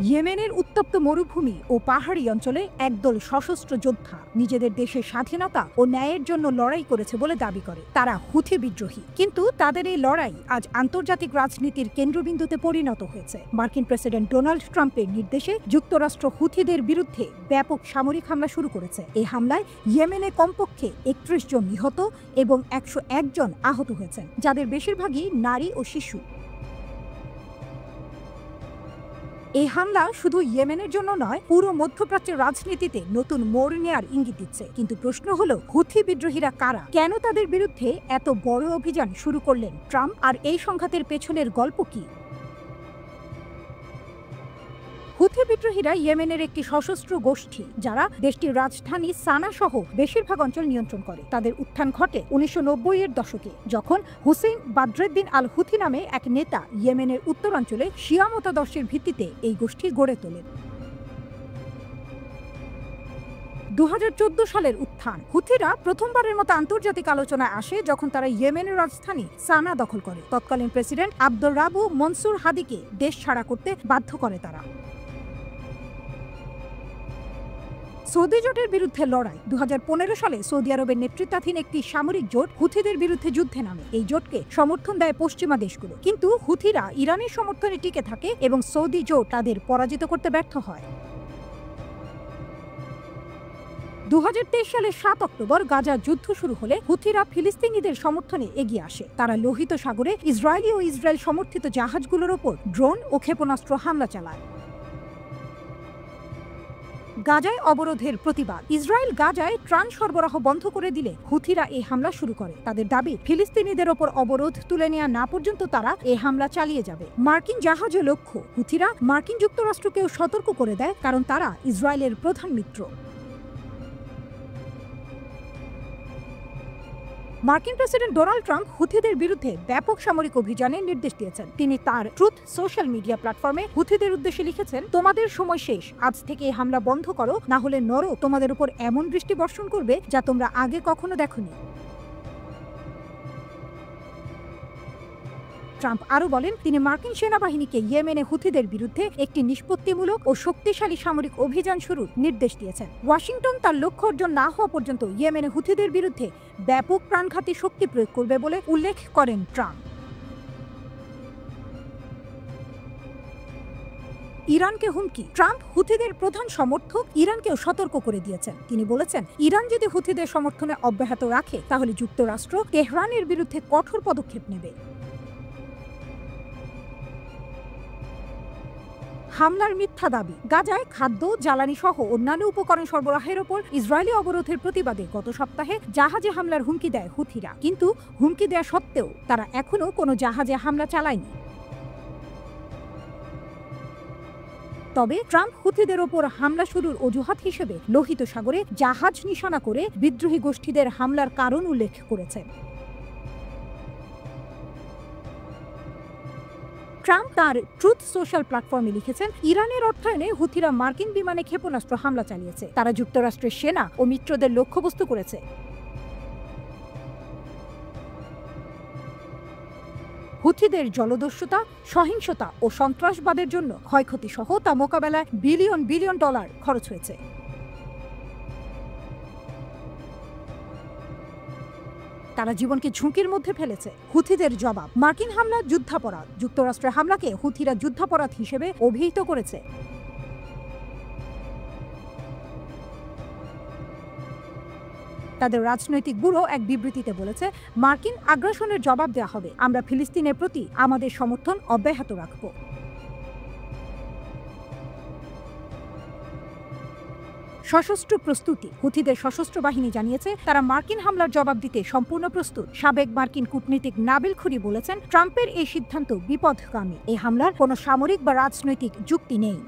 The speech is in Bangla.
ইয়েমেনের উত্তপ্ত মরুভূমি ও পাহাড়ি অঞ্চলে একদল সশস্ত্র যোদ্ধা নিজেদের দেশের স্বাধীনতা ও ন্যায়ের জন্য লড়াই করেছে বলে দাবি করে। তারা হুথি বিদ্রোহী, কিন্তু তাদের এই লড়াই আজ আন্তর্জাতিক রাজনীতির কেন্দ্রবিন্দুতে পরিণত হয়েছে। মার্কিন প্রেসিডেন্ট ডোনাল্ড ট্রাম্পের নির্দেশে যুক্তরাষ্ট্র হুথিদের বিরুদ্ধে ব্যাপক সামরিক হামলা শুরু করেছে। এই হামলায় ইয়েমেনে কমপক্ষে ৩১ জন নিহত এবং ১০১ জন আহত হয়েছেন, যাদের বেশিরভাগই নারী ও শিশু। এই হামলা শুধু ইয়েমেনের জন্য নয়, পুরো মধ্যপ্রাচ্যের রাজনীতিতে নতুন মোড় নেয়ার ইঙ্গিত দিচ্ছে। কিন্তু প্রশ্ন হলো, হুথি বিদ্রোহীরা কারা? কেন তাদের বিরুদ্ধে এত বড় অভিযান শুরু করলেন ট্রাম্প? আর এই সংঘাতের পেছনের গল্প কি? হুথি বিদ্রোহীরা ইয়েমেনের একটি সশস্ত্র গোষ্ঠী, যারা দেশটির রাজধানী সানা সহ বেশিরভাগ অঞ্চল নিয়ন্ত্রণ করে। তাদের উত্থান ঘটে ১৯৯০-এর দশকে, যখন হুসেইন বাদরুদ্দিন আল হুথি নামে এক নেতা ইয়েমেনের উত্তরাঞ্চলে শিয়া মতাদর্শের ভিত্তিতে এই গোষ্ঠী গড়ে তোলেন। ২০১৪ সালের উত্থান। হুথিরা প্রথমবারের মতো আন্তর্জাতিক আলোচনায় আসে যখন তারা ইয়েমেনের রাজধানী সানা দখল করে। তৎকালীন প্রেসিডেন্ট আব্দুর রাবু মনসুর হাদিকে দেশ ছাড়া করতে বাধ্য করে তারা। সৌদি জোটের বিরুদ্ধে লড়াই। ২০১৫ সালে সৌদি আরবের নেতৃত্বাধীন একটি সামরিক জোট হুথিদের বিরুদ্ধে যুদ্ধে নামে। এই জোটকে সমর্থন দেয় পশ্চিমা দেশগুলো, কিন্তু হুথিরা ইরানের সমর্থনে টিকে থাকে এবং সৌদি জোট তাদের পরাজিত করতে ব্যর্থ হয়। ২০২৩ সালের ৭ অক্টোবর গাজা যুদ্ধ শুরু হলে হুথিরা ফিলিস্তিনিদের সমর্থনে এগিয়ে আসে। তারা লোহিত সাগরে ইসরায়েলি ও ইসরায়েল সমর্থিত জাহাজগুলোর ওপর ড্রোন ও ক্ষেপণাস্ত্র হামলা চালায়। গাজায় অবরোধের প্রতিবাদ। ইসরায়েল গাজায় ত্রাণ সরবরাহ বন্ধ করে দিলে হুথিরা এই হামলা শুরু করে। তাদের দাবি, ফিলিস্তিনিদের ওপর অবরোধ তুলে নেওয়া না পর্যন্ত তারা এই হামলা চালিয়ে যাবে। মার্কিন জাহাজে লক্ষ্য। হুথিরা মার্কিন যুক্তরাষ্ট্রকেও সতর্ক করে দেয়, কারণ তারা ইসরায়েলের প্রধান মিত্র। মার্কিন প্রেসিডেন্ট ডোনাল্ড ট্রাম্প হুথিদের বিরুদ্ধে ব্যাপক সামরিক অভিযানের নির্দেশ দিয়েছেন। তিনি তার ট্রুথ সোশ্যাল মিডিয়া প্ল্যাটফর্মে হুথিদের উদ্দেশ্যে লিখেছেন, তোমাদের সময় শেষ, আজ থেকে এই হামলা বন্ধ করো, না হলে নরক তোমাদের উপর এমন বৃষ্টি বর্ষণ করবে যা তোমরা আগে কখনো দেখোনি। ট্রাম্প আরও বলেন, তিনি মার্কিন সেনাবাহিনীকে ইয়েমেনে হুথিদের বিরুদ্ধে একটি নিষ্পত্তিমূলক ও শক্তিশালী সামরিক অভিযান শুরুর নির্দেশ দিয়েছেন। ওয়াশিংটন তার লক্ষ্য অর্জন না হওয়া পর্যন্ত ইয়েমেনে হুথিদের বিরুদ্ধে ব্যাপক প্রাণঘাতী শক্তি প্রয়োগ করবে বলে উল্লেখ করেন ট্রাম্প। ইরানকে হুমকি। ট্রাম্প হুথিদের প্রধান সমর্থক ইরানকেও সতর্ক করে দিয়েছেন। তিনি বলেছেন, ইরান যদি হুথিদের সমর্থনে অব্যাহত রাখে তাহলে যুক্তরাষ্ট্র তেহরানের বিরুদ্ধে কঠোর পদক্ষেপ নেবে। হামলার মিথ্যা দাবি। গাজায় খাদ্য, জ্বালানি সহ অন্যান্য উপকরণ সরবরাহের ওপর ইসরায়েলি অবরোধের প্রতিবাদে গত সপ্তাহে জাহাজে হামলার হুমকি দেয় হুথিরা, কিন্তু হুমকি দেওয়া সত্ত্বেও তারা এখনও কোনো জাহাজে হামলা চালায়নি। তবে ট্রাম্প হুথিদের ওপর হামলা শুরুর অজুহাত হিসেবে লোহিত সাগরে জাহাজ নিশানা করে বিদ্রোহী গোষ্ঠীদের হামলার কারণ উল্লেখ করেছেন। ট্রাম্প তার ট্রুথ সোশ্যাল প্ল্যাটফর্মে লিখেছেন, ইরানের অর্থায়নে হুথিরা মার্কিন বিমানে ক্ষেপণাস্ত্র হামলা চালিয়েছে। তারা যুক্তরাষ্ট্রের সেনা ও মিত্রদের লক্ষ্যবস্তু করেছে। হুথিদের জলদস্যুতা, সহিংসতা ও সন্ত্রাসবাদের জন্য ক্ষয়ক্ষতি সহ তা মোকাবেলায় বিলিয়ন বিলিয়ন ডলার খরচ হয়েছে। তারা জীবনকে ঝুঁকির মধ্যে ফেলেছে। হুথিদের জবাব, মার্কিন হামলা যুদ্ধাপরাধ। যুক্তরাষ্ট্রের হামলাকে হুথিরা যুদ্ধাপরাধ হিসেবে অভিহিত করেছে। তাদের রাজনৈতিক ব্যুরো এক বিবৃতিতে বলেছে, মার্কিন আগ্রাসনের জবাব দেওয়া হবে। আমরা ফিলিস্তিনের প্রতি আমাদের সমর্থন অব্যাহত রাখব। সশস্ত্র প্রস্তুতি। হুথিদের সশস্ত্র বাহিনী জানিয়েছে তারা মার্কিন হামলার জবাব দিতে সম্পূর্ণ প্রস্তুত। সাবেক মার্কিন কূটনীতিক নাবিল খুরি বলেছেন, ট্রাম্পের এই সিদ্ধান্ত বিপথগামী। এই হামলার কোনো সামরিক বা রাজনৈতিক যুক্তি নেই।